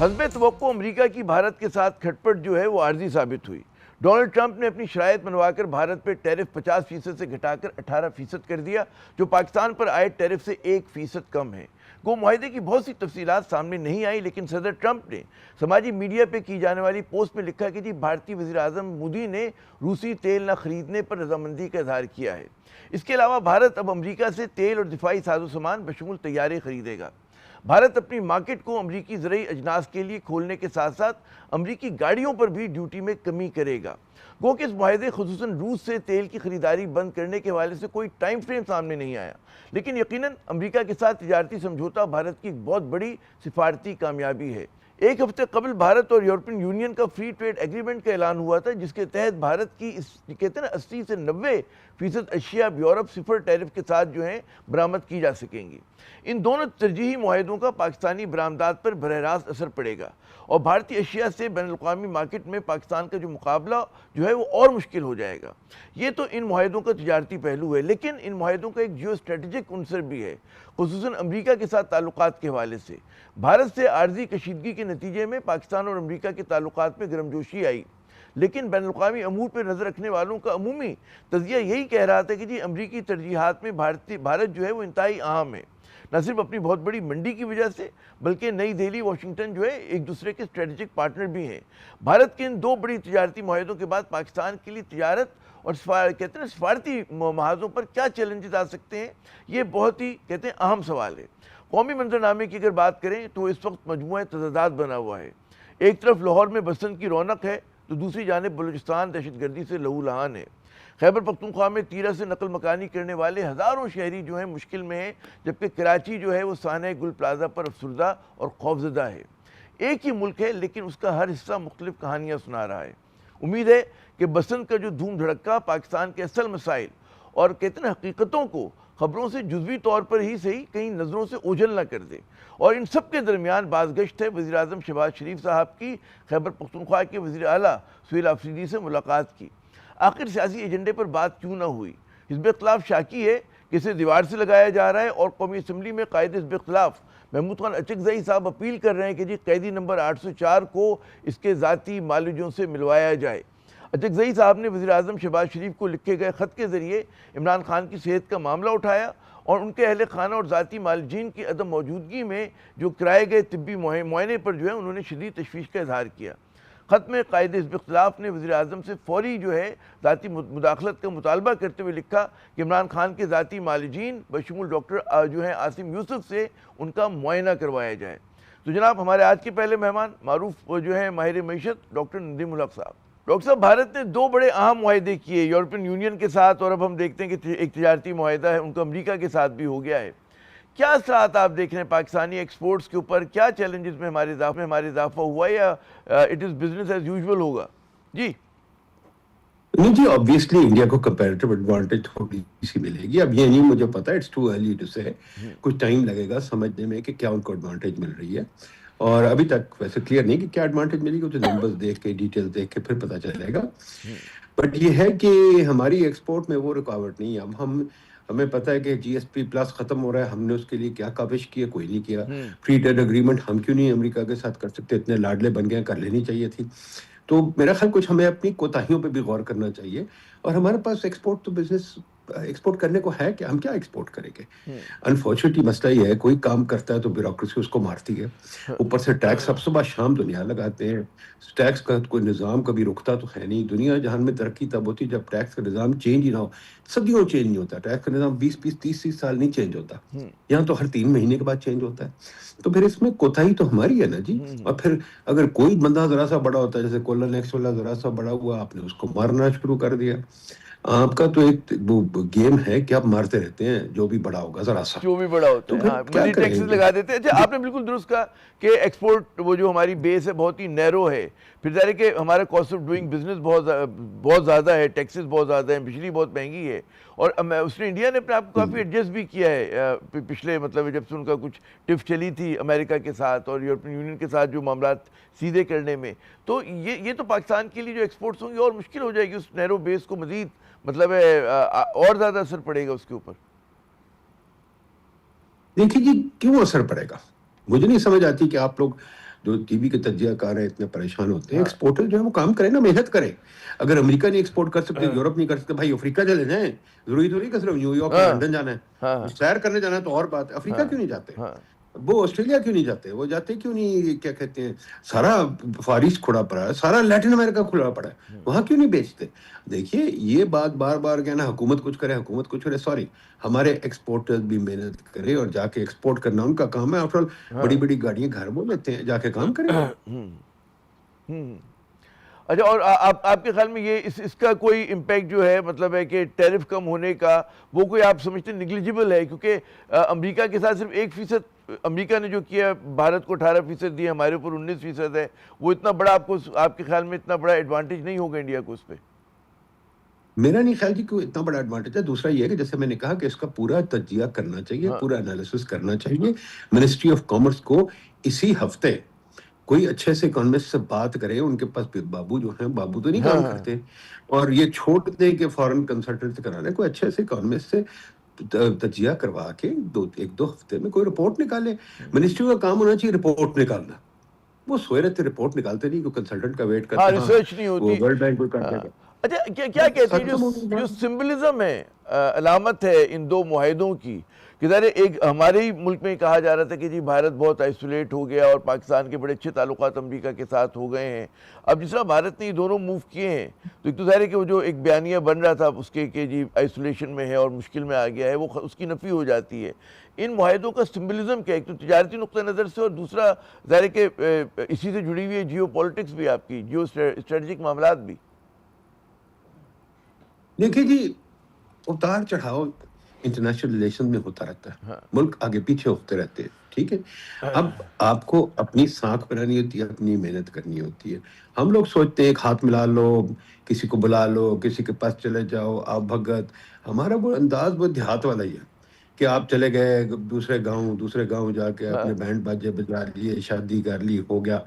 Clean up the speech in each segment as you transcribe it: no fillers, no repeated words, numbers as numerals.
حسب توقع امریکہ کی بھارت کے ساتھ کھٹپٹ جو ہے وہ عارضی ثابت ہوئی۔ ڈونلڈ ٹرمپ نے اپنی شرائط منوا کر بھارت پہ ٹیرف 50% سے گھٹا کر 18% کر دیا، جو پاکستان پر آئے ٹیرف سے 1% کم ہے۔ گو معاہدے کی بہت سی تفصیلات سامنے نہیں آئی، لیکن صدر ٹرمپ نے سماجی میڈیا پہ کی جانے والی پوسٹ میں لکھا کہ بھارتی وزیر اعظم مودی نے روسی تیل نہ خریدنے پر رضامندی کا اظہار کیا ہے۔ اس کے علاوہ بھارت اب امریکہ سے تیل اور دفاعی ساز و سامان بشمول طیارے خریدے گا۔ بھارت اپنی مارکیٹ کو امریکی زرعی اجناس کے لیے کھولنے کے ساتھ ساتھ امریکی گاڑیوں پر بھی ڈیوٹی میں کمی کرے گا۔ گو کہ اس معاہدے خصوصاً روس سے تیل کی خریداری بند کرنے کے حوالے سے کوئی ٹائم فریم سامنے نہیں آیا، لیکن یقیناً امریکہ کے ساتھ تجارتی سمجھوتہ بھارت کی ایک بہت بڑی سفارتی کامیابی ہے۔ ایک ہفتے قبل بھارت اور یورپین یونین کا فری ٹریڈ ایگریمنٹ کا اعلان ہوا تھا، جس کے تحت بھارت کی کہتے ہیں 80 سے 90% اشیاء یورپ صفر ٹیرف کے ساتھ جو ہیں برآمد کی جا سکیں گی۔ ان دونوں ترجیحی معاہدوں کا پاکستانی برآمدات پر براہ راست اثر پڑے گا، اور بھارتی اشیاء سے بین الاقوامی مارکیٹ میں پاکستان کا جو مقابلہ جو ہے وہ اور مشکل ہو جائے گا۔ یہ تو ان معاہدوں کا تجارتی پہلو ہے، لیکن ان معاہدوں کا ایک جیو اسٹریٹجک عنصر بھی ہے، خصوصاً امریکہ کے ساتھ تعلقات کے حوالے سے۔ بھارت سے عارضی کشیدگی کے نتیجے میں پاکستان اور امریکہ کے تعلقات میں گرمجوشی آئی، لیکن بین الاقوامی امور پر نظر رکھنے والوں کا عمومی تجزیہ یہی کہہ رہا تھا کہ امریکی ترجیحات میں بھارت جو ہے وہ انتہائی اہم ہے، نہ صرف اپنی بہت بڑی منڈی کی وجہ سے، بلکہ نئی دہلی واشنگٹن جو ہے ایک دوسرے کے اسٹریٹجک پارٹنر بھی ہیں۔ بھارت کے ان دو بڑی تجارتی معاہدوں کے بعد پاکستان کے لیے تجارت اور کہتے ہیں سفارتی محاذوں پر کیا چیلنجز آ سکتے ہیں، یہ بہت ہی کہتے ہیں اہم سوال ہے۔ قومی منظرنامے کی اگر بات کریں تو اس وقت مجموعہ تضادات بنا ہوا ہے۔ ایک طرف لاہور میں بسنت کی رونق ہے، تو دوسری جانب بلوچستان دہشت گردی سے لہو لہان ہے۔ خیبر پختونخوا میں تیرہ سے نقل مکانی کرنے والے ہزاروں شہری جو ہیں مشکل میں ہیں، جبکہ کراچی جو ہے وہ سانحہ گل پلازہ پر افسردہ اور خوفزدہ ہے۔ ایک ہی ملک ہے، لیکن اس کا ہر حصہ مختلف کہانیاں سنا رہا ہے۔ امید ہے کہ بسنت کا جو دھوم دھڑکا پاکستان کے اصل مسائل اور کہتے ہیں حقیقتوں کو خبروں سے جزوی طور پر ہی صحیح کہیں نظروں سے اوجھل نہ کر دے، اور ان سب کے درمیان بازگشت ہے وزیر اعظم شہباز شریف صاحب کی خیبر پختونخوا کے وزیر اعلیٰ سہیل آفریدی سے ملاقات کی۔ آخر سیاسی ایجنڈے پر بات کیوں نہ ہوئی؟ حزب اختلاف شاکی ہے کہ اسے دیوار سے لگایا جا رہا ہے، اور قومی اسمبلی میں قائد حزب اختلاف محمود خان اچکزئی صاحب اپیل کر رہے ہیں کہ قیدی نمبر 804 کو اس کے ذاتی معالجوں سے ملوایا جائے۔ اچکزئی صاحب نے وزیر اعظم شہباز شریف کو لکھے گئے خط کے ذریعے عمران خان کی صحت کا معاملہ اٹھایا، اور ان کے اہل خانہ اور ذاتی معالجین کی عدم موجودگی میں جو کرائے گئے طبی معائنے پر جو ہے انہوں نے شدید تشویش کا اظہار کیا۔ خط میں قائد حزب اختلاف نے وزیر اعظم سے فوری جو ہے ذاتی مداخلت کا مطالبہ کرتے ہوئے لکھا کہ عمران خان کے ذاتی معالجین بشمول ڈاکٹر جو ہیں عاصم یوسف سے ان کا معائنہ کروایا جائے۔ تو جناب ہمارے آج کے پہلے مہمان معروف جو ہیں ماہر معیشت ڈاکٹر ندیم الحق صاحب۔ ڈاکٹر صاحب، بھارت نے دو بڑے اہم معاہدے کیے یورپین یونین کے ساتھ، اور اب ہم دیکھتے ہیں کہ ایک تجارتی معاہدہ ہے ان کا امریکہ کے ساتھ بھی ہو گیا ہے۔ کیا اثرات آپ دیکھ رہے ہیں پاکستانی ایکسپورٹس کے اوپر؟ کیا چیلنجز میں ہمارے اضافہ ہوا، یا it is business as usual ہوگا؟ جی نہیں جی، آبویسلی انڈیا کو کمپیریٹیو ایڈوانٹیج تھوڑی سی ملے گی۔ اب یہ نہیں مجھے پتا، اٹس ٹو ارلی ٹو سے، کچھ ٹائم لگے گا سمجھنے میں کہ کیا ان کو ایڈوانٹیج مل رہی ہے، اور ابھی تک ویسے کلیئر نہیں کہ کیا ایڈوانٹیج ملے گی، تو نمبرز دیکھ کے ڈیٹیل دیکھ کے پھر پتہ چلے گا۔ بٹ یہ ہے کہ ہماری ایکسپورٹ میں وہ رکاوٹ نہیں ہے۔ اب ہمیں پتہ ہے کہ جی ایس پی پلس ختم ہو رہا ہے، ہم نے اس کے لیے کیا کاوش کی ہے؟ کوئی نہیں کیا۔ فری ٹریڈ اگریمنٹ ہم کیوں نہیں امریکہ کے ساتھ کر سکتے؟ اتنے لاڈلے بن گئے، کر لینی چاہیے تھی۔ تو میرا خیال کچھ ہمیں اپنی کوتاہیوں پہ بھی غور کرنا چاہیے، اور ہمارے پاس ایکسپورٹ تو بزنس ایکسپورٹ کرنے کو ہے کہ ہم کیا ایکسپورٹ کریں گے۔ انفارچونیٹلی مسئلہ یہ ہے، کوئی کام کرتا ہے تو بیوروکریسی اس کو مارتی ہے، اوپر سے ٹیکس اب صبح شام دنیا لگاتے ہیں۔ ٹیکس کا کوئی نظام کبھی رکتا تو ہے نہیں۔ دنیا جہان میں ترقی تب ہوتی جب ٹیکس کا نظام چینج ہی نہ ہو۔ صدیوں چینج نہیں ہوتا ٹیکس کا نظام، 20-30 سال نہیں چینج ہوتا، یہاں تو ہر 3 مہینے کے بعد چینج ہوتا ہے۔ تو پھر اس میں کوتاہی تو ہماری ہے نا جی۔ اور پھر اگر کوئی بندہ ذرا سا بڑا ہوتا ہے، جیسے کولن ایکس والا ذرا سا بڑا ہوا، آپ نے اس کو مارنا شروع کر دیا۔ آپ کا تو ایک گیم ہے کہ آپ مارتے رہتے ہیں جو بھی بڑا ہوگا، ذرا سا جو بھی بڑا ہوتا ہے، ہاں مزید ٹیکسز لگا دیتے ہیں۔ اچھا، آپ نے بالکل درست کہا کہ ایکسپورٹ وہ جو ہماری بیس ہے بہت ہی نیرو ہے، پھر ظاہر ہے کہ ہمارا کاسٹ آف ڈوئنگ بزنس بہت زیادہ ہے، ٹیکسز بہت زیادہ ہیں، بجلی بہت مہنگی ہے، اور اس نے انڈیا نے اپنے آپ کو کافی ایڈجسٹ بھی کیا ہے پچھلے مطلب جب سے ان کا کچھ ٹف چلی تھی امریکہ کے ساتھ اور یورپین یونین کے ساتھ جو معاملات سیدھے کرنے میں۔ تو یہ تو پاکستان کے لیے جو ایکسپورٹس ہوں گی اور مشکل ہو جائے گی، اس نیرو بیس کو مزید مطلب اور زیادہ اثر پڑے گا اس کے اوپر۔ دیکھیے جی، کیوں اثر پڑے گا؟ مجھے نہیں سمجھ آتی کہ آپ لوگ جو ٹی وی کے تجزیہ کار ہیں اتنے پریشان ہوتے ہیں. ایکسپورٹر جو ہے وہ کام کریں نا, محنت کریں. اگر امریکہ نہیں ایکسپورٹ کر سکتے, یورپ نہیں کر سکتے, بھائی افریقہ چلے جائیں. ضروری تو نہیں کہ صرف نیو یارک یا لندن جانا ہے, سیر کرنے جانا ہے تو اور بات ہے. افریقہ کیوں نہیں جاتے, وہ آسٹریلیا کیوں نہیں جاتے, وہ جاتے کیوں نہیں, کیا کہتے ہیں, سارا فارسٹ کھڑا پڑا ہے, سارا لیٹن امریکہ کھڑا پڑا ہے, وہاں کیوں نہیں بیچتے. دیکھیے یہ بات بار بار کہنا حکومت کچھ کرے, حکومت کچھ کرے, سوری, ہمارے ایکسپورٹرز بھی محنت کرے اور جا کے ایکسپورٹ کرنا ان کا کام ہے. آفٹر آل بڑی بڑی گاڑیاں گھر وہ لیتے ہیں, جا کے کام کریں. اچھا, اور آپ کے خیال میں یہ اس کا کوئی امپیکٹ جو ہے, مطلب ہے کہ ٹیرف کم ہونے کا, وہ کوئی آپ سمجھتے ہیں نگلیجبل ہے؟ کیونکہ امریکہ کے ساتھ صرف 1% امریکہ نے جو کیا, بھارت کو 18% دیا, ہمارے اوپر 19% ہے. وہ اتنا بڑا آپ کے خیال میں اتنا بڑا ایڈوانٹیج نہیں ہوگا انڈیا کو اس پہ؟ میرا نہیں خیال کہ اتنا بڑا ایڈوانٹیج ہے. دوسرا یہ ہے کہ جیسے میں نے کہا کہ اس کا پورا تجزیہ کرنا چاہیے, پورا انالیسس کرنا چاہیے. منسٹری آف کامرس کو اسی ہفتے کوئی اچھے سے اکانومسٹ سے بات کرے, ان کے پاس بابو جو ہیں, بابو تو نہیں کام کرتے, اور یہ چھوڑ دیں کہ فورن کنسلٹنٹ سے کرانا. کوئی اچھے سے اکانومسٹ سے تجزیہ کروا کے ایک دو ہفتے میں کوئی رپورٹ نکالے. منسٹری کا کام ہونا چاہیے رپورٹ نکالنا. وہ سوئے رہتے, رپورٹ نکالتے نہیں, کوئی کنسلٹنٹ کا ویٹ کرتے, ریسرچ نہیں ہوتی. وہ ورلڈ بینک کو کر دے گا. اچھا, کیا کہتے ہیں جو سمبلزم ہے, علامت ہے ان دو معاہدوں کی, کہ ظاہر ایک ہمارے ہی ملک میں کہا جا رہا تھا کہ جی بھارت بہت آئسولیٹ ہو گیا اور پاکستان کے بڑے اچھے تعلقات امریکہ کے ساتھ ہو گئے ہیں. اب جس طرح بھارت نے یہ دونوں موو کیے ہیں, تو ایک تو ظاہر ہے کہ وہ جو ایک بیانیہ بن رہا تھا اس کے کہ جی آئسولیشن میں ہے اور مشکل میں آ گیا ہے, وہ اس کی نفی ہو جاتی ہے. ان معاہدوں کا سمبلزم کیا ہے؟ ایک تو تجارتی نقطہ نظر سے, اور دوسرا ظاہر ہے کہ اسی سے جڑی ہوئی ہے جیو پالیٹکس بھی, آپ کی جیو اسٹریٹجک معاملات بھی. دیکھیے جی, اتار چڑھاؤ انٹرنیشنل ریلیشن میں ہوتا رہتا ہے, ملک آگے پیچھے ہوتے رہتے ہیں, ٹھیک ہے. اب آپ کو اپنی ساکھ بنانی ہوتی ہے, اپنی محنت کرنی ہوتی ہے. ہم لوگ سوچتے ہیں ایک ہاتھ ملا لو, کسی کو بلا لو, کسی کے پاس چلے جاؤ, آپ بھگت. ہمارا وہ انداز وہ دیہات والا ہی ہے کہ آپ چلے گئے دوسرے گاؤں جا کے اپنے بینڈ باجے بجا لیے, شادی کر لی, ہو گیا.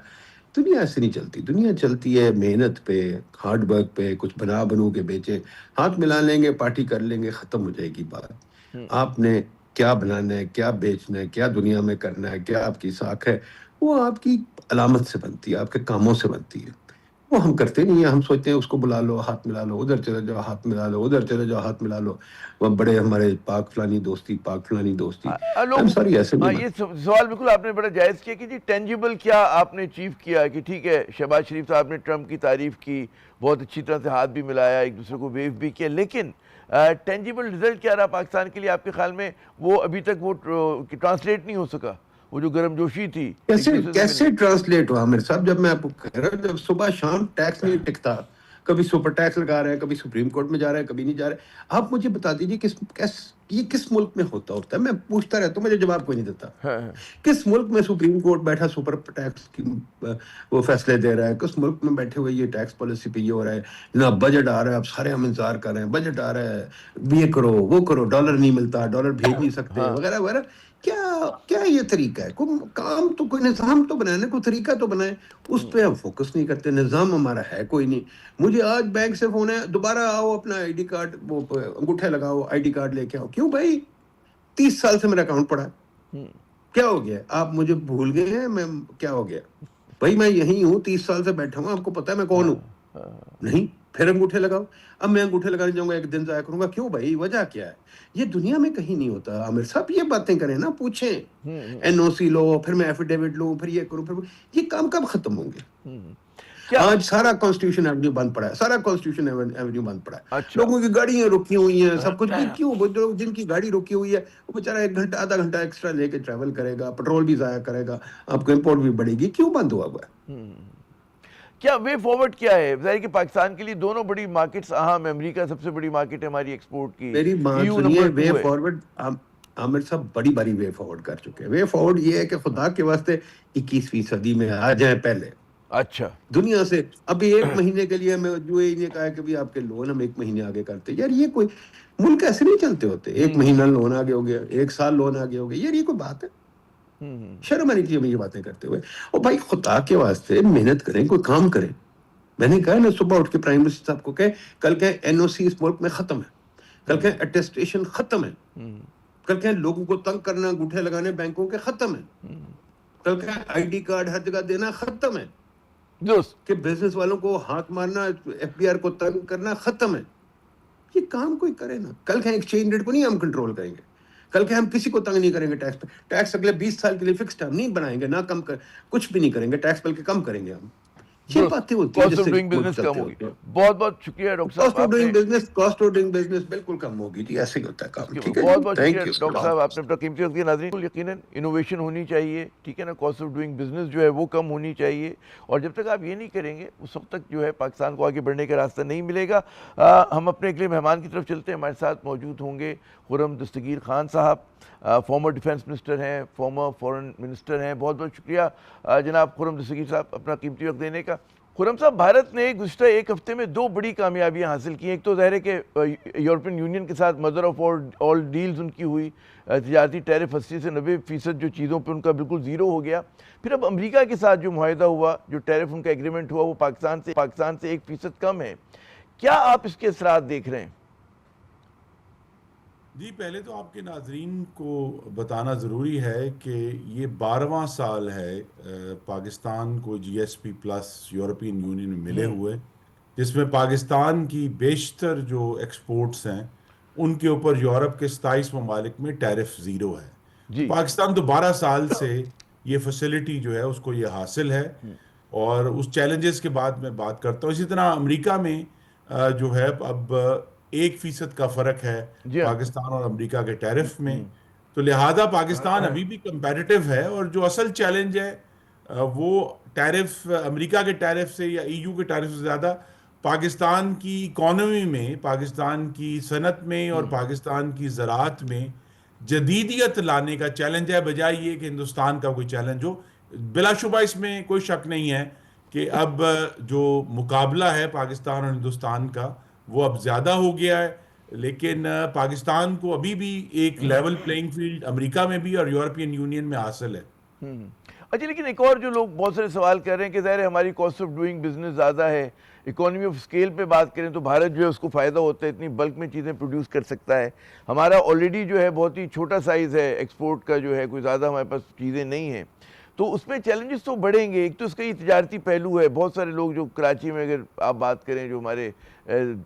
دنیا ایسے نہیں چلتی. دنیا چلتی ہے محنت پہ, ہارڈ ورک پہ. کچھ بنو کے بیچے, ہاتھ ملا لیں گے, پارٹی کر لیں گے, ختم ہو جائے گی بات. آپ نے کیا بنانا ہے, کیا بیچنا ہے, کیا دنیا میں کرنا ہے, کیا آپ کی ساکھ ہے, وہ آپ کی علامت سے بنتی ہے, آپ کے کاموں سے بنتی ہے. وہ ہم کرتے نہیں ہیں. ہم سوچتے ہیں اس کو بلا لو, ہاتھ ملا لو, ادھر چلے جاؤ, ہاتھ ملا لو, ادھر چلے جاؤ, ہاتھ ملا لو. وہ بڑے ہمارے پاک فلانی دوستی, پاک فلانی دوستی. سوری, ایسے نہیں. یہ سوال بالکل آپ نے بڑا جائز کیا کہ جی ٹینجیبل کیا آپ نے اچیو کیا, کہ ٹھیک ہے شہباز شریف صاحب نے ٹرمپ کی تعریف کی, بہت اچھی طرح سے ہاتھ بھی ملایا, ایک دوسرے کو ویو بھی کیا, لیکن ٹینجیبل رزلٹ کیا رہا پاکستان کے لیے آپ کے خیال میں؟ وہ ابھی تک وہ ٹرانسلیٹ نہیں ہو سکا, وہ جو گرم جوشی تھی. کیسے ٹرانسلیٹ ہوا میرے صاحب؟ جب میں آپ کو کہہ رہا ہوں, جب صبح شام ٹیکس نہیں ٹکتا, کبھی سپر ٹیکس لگا رہے ہیں, کبھی سپریم کورٹ میں جا رہے ہیں, کبھی نہیں جا رہے. آپ مجھے بتا دیجیے یہ کس ملک میں ہوتا ہے؟ میں پوچھتا رہتا ہوں, مجھے جواب کوئی نہیں دیتا. کس ملک میں سپریم کورٹ بیٹھا سپر ٹیکس کی وہ فیصلے دے رہا ہے؟ کس ملک میں بیٹھے ہوئے یہ ٹیکس پالیسی پہ یہ ہو رہا ہے؟ جناب بجٹ آ رہا ہے, اب سارے ہم انتظار کر رہے ہیں, بجٹ آ رہا ہے, یہ کرو وہ کرو, ڈالر نہیں ملتا, ڈالر بھیج نہیں سکتے, وغیرہ وغیرہ. کیا یہ طریقہ ہے؟ کوئی کام تو, کوئی نظام تو بنائے, کوئی طریقہ تو بنائے. اس پہ ہم فوکس نہیں کرتے. نظام ہمارا ہے کوئی نہیں. مجھے آج بینک سے فون ہے, دوبارہ آؤ, اپنا آئی ڈی کارڈ, وہ انگوٹھے لگاؤ, آئی ڈی کارڈ لے کے آؤ. کیوں بھائی؟ 30 سال سے میرا اکاؤنٹ پڑا ہے, کیا ہو گیا؟ آپ مجھے بھول گئے ہیں؟ میں کیا ہو گیا بھائی؟ میں یہی ہوں, 30 سال سے بیٹھا ہوں, آپ کو پتا ہے میں کون ہوں؟ نہیں. پھر انگوٹھے لگاؤ. اب میں انگوٹھے لگانے جاؤں گا, ایک دن ضائع کروں گا. کیوں بھائی؟ وجہ کیا ہے؟ یہ دنیا میں کہیں نہیں ہوتا. عامر صاحب یہ باتیں کریں نا, پوچھیں, این او سی لو, پھر میں ایفیڈیوٹ لوں, پھر یہ کروں, پھر یہ کام کب ختم ہوں گے؟ آج سارا کانسٹیٹیوشن ایونیو بند پڑا ہے, سارا کانسٹیٹیوشن ایونیو بند پڑا ہے. لوگوں کی گاڑیاں رکی ہوئی ہیں, سب کچھ. کیوں؟ جن کی گاڑی رکی ہوئی ہے وہ بیچارہ 1 گھنٹہ آدھا گھنٹہ ایکسٹرا لے کے ٹریول کرے گا, پیٹرول بھی ضائع کرے گا, آپ کو امپورٹ بھی بڑھے گی. کیوں بند ہوا ہوا ہے؟ کیا وے فارورڈ کیا ہے؟ ظاہر کہ پاکستان کے لیے دونوں بڑی مارکیٹس اہم ہیں. امریکہ سب سے بڑی مارکیٹ ہے ہماری ایکسپورٹ کی. میری بات سنیے, وے فارورڈ عامر صاحب بڑی باری وے فارورڈ کر چکے ہیں. وے فارورڈ یہ ہے کہ خدا کے واسطے 21ویں صدی میں آ جائیں پہلے. اچھا, دنیا سے ابھی 1 مہینے کے لیے میں جو یہ کہا کہ بھی آپ کے لون ہم 1 مہینے آگے کرتے. یار یہ کوئی ملک ایسے نہیں چلتے ہوتے. 1 مہینہ لون آگے ہو گیا, 1 سال لون آگے ہو گیا. یار یہ کوئی بات ہے؟ شرم آنی چاہیے یہ باتیں کرتے ہوئے. اور بھائی خدا کے واسطے محنت کریں, کوئی کام کریں. میں نے کہا نا صبح اٹھ کے پرائم منسٹر صاحب کو کہ کل کہ این او سی اس ملک میں ختم ہے, کل کہ اٹیسٹیشن ختم ہے, کل کہ لوگوں کو تنگ کرنا, انگوٹھے لگانے بینکوں کے ختم ہے. کل کا آئی ڈی کارڈ ہر جگہ دینا ختم ہے درست کہ بزنس والوں کو ہاتھ مارنا, ایف بی آر کو تنگ کرنا ختم ہے. یہ کام کوئی کرے نا. کل کے ایکسچینج ریٹ کو نہیں ہم کنٹرول کریں گے, کل کے ہم کسی کو تنگ نہیں کریں گے ٹیکس پہ. ٹیکس اگلے 20 سال کے لیے فکسڈ ہم نہیں بنائیں گے, نہ کم کچھ بھی نہیں کریں گے ٹیکس, بلکہ کم کریں گے ہم. یہ باتیں ہوتی ہیں کاسٹ جس آف سے ڈوئنگ ملک بزنس چلتے کم ہوگی. ہوتے ہیں. بہت بہت شکریہ ڈاکٹر صاحب, کاسٹ آف ڈوئنگ بزنس بالکل کم ہوگی جی, ایسے ہی ہوتا ہے کام. ٹھیک ہے, بہت بہت شکریہ تھینک یو. ڈاکٹر صاحب, آپ نے اپنا قیمتی وقت دیا. ناظرین, یقیناً انوویشن ہونی چاہیے, ٹھیک ہے نا, کاسٹ آف ڈوئنگ بزنس جو ہے وہ کم ہونی چاہیے, اور جب تک آپ یہ نہیں کریں گے اس وقت تک جو ہے پاکستان کو آگے بڑھنے کا راستہ نہیں ملے گا. ہم اپنے اگلے مہمان کی طرف چلتے ہیں. ہمارے ساتھ موجود ہوں گے خرم دستگیر خان صاحب, فارمر ڈیفنس منسٹر ہیں, فارمر فورن منسٹر ہیں. بہت بہت شکریہ جناب خرم دستگیر صاحب اپنا قیمتی وقت دینے کا. خرم صاحب, بھارت نے گزشتہ ایک ہفتے میں 2 بڑی کامیابیاں حاصل کی ہیں. ایک تو ظاہر ہے کہ یورپین یونین کے ساتھ mother of all deals in کی ہوئی, تجارتی ٹیرف 80 سے 90% جو چیزوں پہ ان کا بالکل زیرو ہو گیا. پھر اب امریکہ کے ساتھ جو معاہدہ ہوا, جو ٹیرف ان کا ایگریمنٹ ہوا, وہ پاکستان سے 1% کم ہے. کیا آپ اس کے اثرات دیکھ رہے ہیں؟ جی, پہلے تو آپ کے ناظرین کو بتانا ضروری ہے کہ یہ 12واں سال ہے پاکستان کو G S P plus European union میں ملے ہوئے, جس میں پاکستان کی بیشتر جو ایکسپورٹس ہیں ان کے اوپر یورپ کے 27 ممالک میں ٹیرف زیرو ہے. تو پاکستان تو 12 سال سے یہ فیسلٹی جو ہے اس کو یہ حاصل ہے, اور اس چیلنجز کے بعد میں بات کرتا ہوں. اسی طرح امریکہ میں جو ہے اب 1% کا فرق ہے پاکستان اور امریکہ کے ٹیرف میں, تو لہذا پاکستان ابھی بھی کمپیٹیٹو ہے. اور جو اصل چیلنج ہے وہ ٹیرف, امریکہ کے ٹیرف سے یا ای یو کے ٹیرف سے زیادہ پاکستان کی اکانومی میں, پاکستان کی صنعت میں اور پاکستان کی زراعت میں جدیدیت لانے کا چیلنج ہے, بجائے یہ کہ ہندوستان کا کوئی چیلنج ہو. بلا شبہ اس میں کوئی شک نہیں ہے کہ اب جو مقابلہ ہے پاکستان اور ہندوستان کا وہ اب زیادہ ہو گیا ہے, لیکن پاکستان کو ابھی بھی ایک لیول پلینگ فیلڈ امریکہ میں بھی اور یورپین یونین میں حاصل ہے. اچھا, لیکن ایک اور جو لوگ بہت سارے سوال کر رہے ہیں کہ ظاہر ہے ہماری کاسٹ آف ڈوئنگ بزنس زیادہ ہے, اکانومی آف اسکیل پہ بات کریں تو بھارت جو ہے اس کو فائدہ ہوتا ہے, اتنی بلک میں چیزیں پروڈیوس کر سکتا ہے. ہمارا آلریڈی جو ہے بہت ہی چھوٹا سائز ہے ایکسپورٹ کا, جو ہے کوئی زیادہ ہمارے پاس چیزیں نہیں ہیں, تو اس میں چیلنجز تو بڑھیں گے. ایک تو اس کا یہ تجارتی پہلو ہے, بہت سارے لوگ جو کراچی میں اگر آپ بات کریں جو ہمارے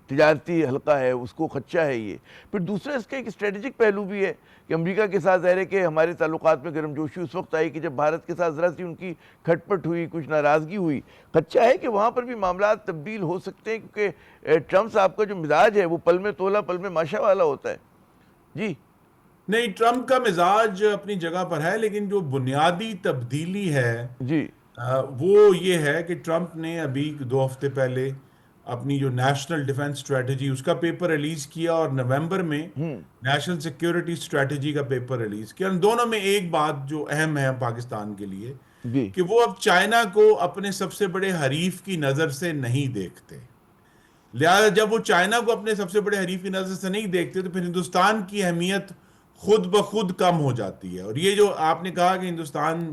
تجارتی حلقہ ہے اس کو خدشہ ہے یہ. پھر دوسرا اس کا ایک اسٹریٹجک پہلو بھی ہے کہ امریکہ کے ساتھ ظاہر ہے کہ ہمارے تعلقات میں گرم جوشی اس وقت آئی کہ جب بھارت کے ساتھ ذرا سی ان کی کھٹ پٹ ہوئی, کچھ ناراضگی ہوئی. خدشہ ہے کہ وہاں پر بھی معاملات تبدیل ہو سکتے ہیں, کیونکہ ٹرمپ صاحب کا جو مزاج ہے وہ پل میں تولا پل میں ماشا والا ہوتا ہے. جی نہیں, ٹرمپ کا مزاج اپنی جگہ پر ہے, لیکن جو بنیادی تبدیلی ہے جی وہ یہ ہے کہ ٹرمپ نے ابھی 2 ہفتے پہلے اپنی جو نیشنل ڈیفنس اسٹریٹجی اس کا پیپر ریلیز کیا, اور نومبر میں نیشنل سیکیورٹی اسٹریٹجی کا پیپر ریلیز کیا. ان دونوں میں ایک بات جو اہم ہے پاکستان کے لیے جی کہ وہ اب چائنا کو اپنے سب سے بڑے حریف کی نظر سے نہیں دیکھتے. لہذا جب وہ چائنا کو اپنے سب سے بڑے حریف کی نظر سے نہیں دیکھتے تو پھر ہندوستان کی اہمیت خود بخود کم ہو جاتی ہے. اور یہ جو آپ نے کہا کہ ہندوستان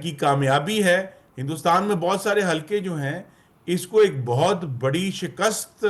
کی کامیابی ہے, ہندوستان میں بہت سارے حلقے جو ہیں اس کو ایک بہت بڑی شکست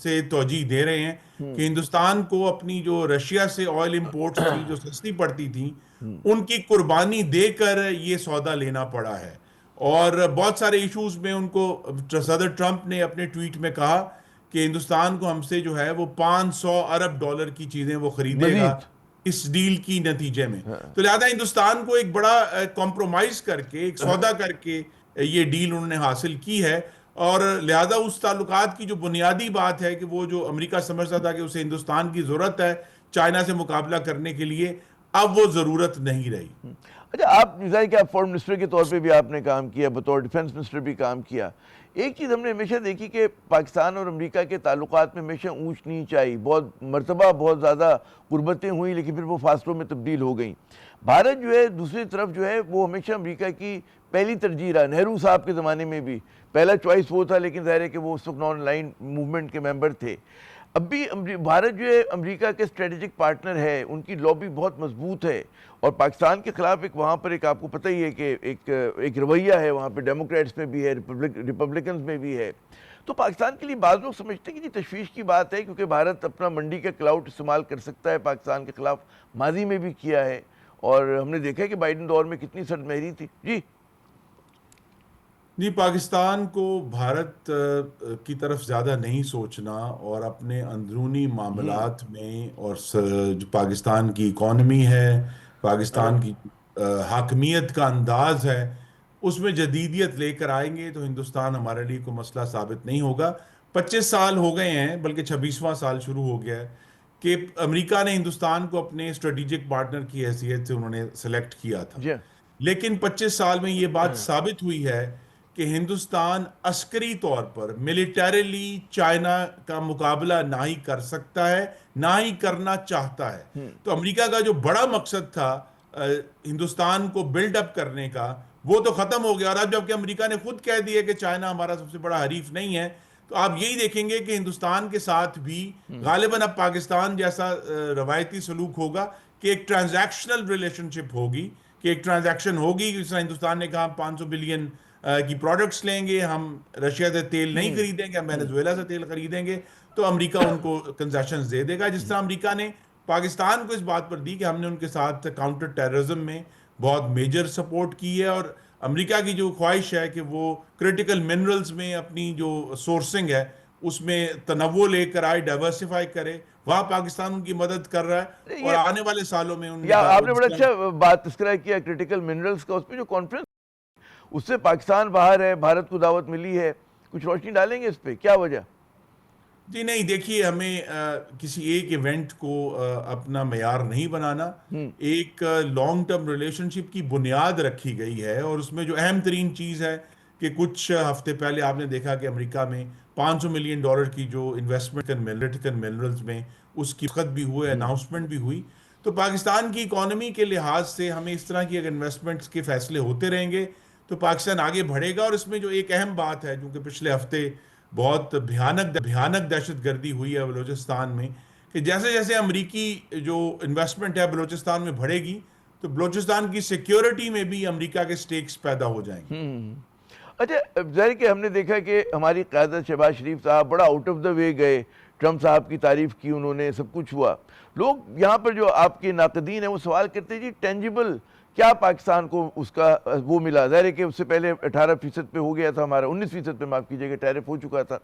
سے توجیہ دے رہے ہیں کہ ہندوستان کو اپنی جو رشیا سے آئل امپورٹس تھی جو سستی پڑتی تھیں ان کی قربانی دے کر یہ سودا لینا پڑا ہے. اور بہت سارے ایشوز میں ان کو صدر ٹرمپ نے اپنے ٹویٹ میں کہا کہ ہندوستان کو ہم سے جو ہے وہ $500 ارب کی چیزیں وہ خریدے گا اس ڈیل کی نتیجے میں. تو لہذا ہندوستان کو ایک بڑا کمپرومائز کر کے, ایک سودا کر کے یہ ڈیل انہوں نے حاصل کی ہے. اور لہذا اس تعلقات کی جو بنیادی بات ہے کہ وہ جو امریکہ سمجھتا تھا کہ اسے ہندوستان کی ضرورت ہے چائنا سے مقابلہ کرنے کے لیے, اب وہ ضرورت نہیں رہی. اچھا, آپ ظاہر کہ آپ فورن منسٹر کے طور پہ بھی آپ نے کام کیا, بطور ڈیفنس منسٹر بھی کام کیا. ایک چیز ہم نے ہمیشہ دیکھی کہ پاکستان اور امریکہ کے تعلقات میں ہمیشہ اونچ نیچ آئی, بہت مرتبہ بہت زیادہ قربتیں ہوئیں, لیکن پھر وہ فاصلوں میں تبدیل ہو گئیں. بھارت جو ہے دوسری طرف جو ہے وہ ہمیشہ امریکہ کی پہلی ترجیح رہا. نہرو صاحب کے زمانے میں بھی پہلا چوائس وہ تھا, لیکن ظاہر ہے کہ وہ اس وقت نان لائن موومنٹ کے ممبر تھے. اب بھی بھارت جو ہے امریکہ کے اسٹریٹجک پارٹنر ہے, ان کی لابی بہت مضبوط ہے, اور پاکستان کے خلاف ایک وہاں پر ایک آپ کو پتہ ہی ہے کہ ایک رویہ ہے وہاں پہ, ڈیموکریٹس میں بھی ہے, ریپبلکنز میں بھی ہے. تو پاکستان کے لیے بعض لوگ سمجھتے ہیں کہ یہ تشویش کی بات ہے, کیونکہ بھارت اپنا منڈی کا کلاؤٹ استعمال کر سکتا ہے پاکستان کے خلاف, ماضی میں بھی کیا ہے, اور ہم نے دیکھا کہ بائیڈن دور میں کتنی سرد مہری تھی. جی پاکستان کو بھارت کی طرف زیادہ نہیں سوچنا اور اپنے اندرونی معاملات میں اور جو پاکستان کی اکانومی ہے، پاکستان کی حاکمیت کا انداز ہے، اس میں جدیدیت لے کر آئیں گے تو ہندوستان ہمارے لیے کوئی مسئلہ ثابت نہیں ہوگا. 25 سال ہو گئے ہیں، بلکہ 26واں سال شروع ہو گیا ہے کہ امریکہ نے ہندوستان کو اپنے اسٹریٹجک پارٹنر کی حیثیت سے انہوں نے سلیکٹ کیا تھا. لیکن 25 سال میں یہ بات ثابت ہوئی ہے کہ ہندوستان عسکری طور پر ملیٹریلی چائنا کا مقابلہ نہ ہی کر سکتا ہے، نہ ہی کرنا چاہتا ہے. تو امریکہ کا جو بڑا مقصد تھا ہندوستان کو بلڈ اپ کرنے کا، وہ تو ختم ہو گیا. اور اب جبکہ امریکہ نے خود کہہ دیا کہ چائنا ہمارا سب سے بڑا حریف نہیں ہے، تو آپ یہی دیکھیں گے کہ ہندوستان کے ساتھ بھی غالباً اب پاکستان جیسا روایتی سلوک ہوگا کہ ایک ٹرانزیکشنل ریلیشن شپ ہوگی، کہ ایک ٹرانزیکشن ہوگی. جس طرح ہندوستان نے کہا 500 بلین کی پروڈکٹس لیں گے، ہم رشیا سے تیل نہیں خریدیں گے، ہم وینزویلا سے تیل خریدیں گے، تو امریکہ ان کو کنسیشنز دے دے گا. جس طرح امریکہ نے پاکستان کو اس بات پر دی کہ ہم نے ان کے ساتھ کاؤنٹر ٹیررزم میں بہت میجر سپورٹ کی ہے، اور امریکہ کی جو خواہش ہے کہ وہ کرٹیکل منرلز میں اپنی جو سورسنگ ہے اس میں تنوع لے کر آئے، ڈائیورسیفائی کرے، وہاں پاکستان ان کی مدد کر رہا ہے. اور آنے والے سالوں میں آپ نے بڑا اچھا بات تذکرہ کیا کرٹیکل منرلز کا. اس میں جو کانفرنس اس سے پاکستان باہر ہے، بھارت کو دعوت ملی ہے، کچھ روشنی ڈالیں گے اس پہ، کیا وجہ؟ جی نہیں، دیکھیے ہمیں کسی ایک ایونٹ کو اپنا معیار نہیں بنانا. ایک لانگ ٹرم ریلیشن شپ کی بنیاد رکھی گئی ہے، اور اس میں جو اہم ترین چیز ہے کہ کچھ ہفتے پہلے آپ نے دیکھا کہ امریکہ میں $500 ملین کی جو انویسٹمنٹ کرٹیکل منرلز میں اس کی خط بھی ہوئے، اناؤنسمنٹ بھی ہوئی. تو پاکستان کی اکانومی کے لحاظ سے ہمیں اس طرح کی اگر انویسٹمنٹس کے فیصلے ہوتے رہیں گے تو پاکستان آگے بڑھے گا. اور اس میں جو ایک اہم بات ہے، کیونکہ پچھلے ہفتے بہت بھیانک دہشت گردی ہوئی ہے بلوچستان میں، کہ جیسے جیسے امریکی جو انویسٹمنٹ ہے بلوچستان میں بڑھے گی تو بلوچستان کی سیکیورٹی میں بھی امریکہ کے سٹیکس پیدا ہو جائیں گے. اچھا، ظاہر کہ ہم نے دیکھا کہ ہماری قیادت شہباز شریف صاحب بڑا آؤٹ آف دا وے گئے، ٹرمپ صاحب کی تعریف کی انہوں نے، سب کچھ ہوا. لوگ یہاں پر جو آپ کے ناقدین ہیں وہ سوال کرتے ہیں جی ٹینجیبل کیا پاکستان کو اس کا وہ ملا؟ ظاہر ہے کہ اس سے پہلے 18% پہ ہو گیا تھا ہمارا، 19% پہ معاف کیجیے گا، ٹیرف ہو چکا تھا.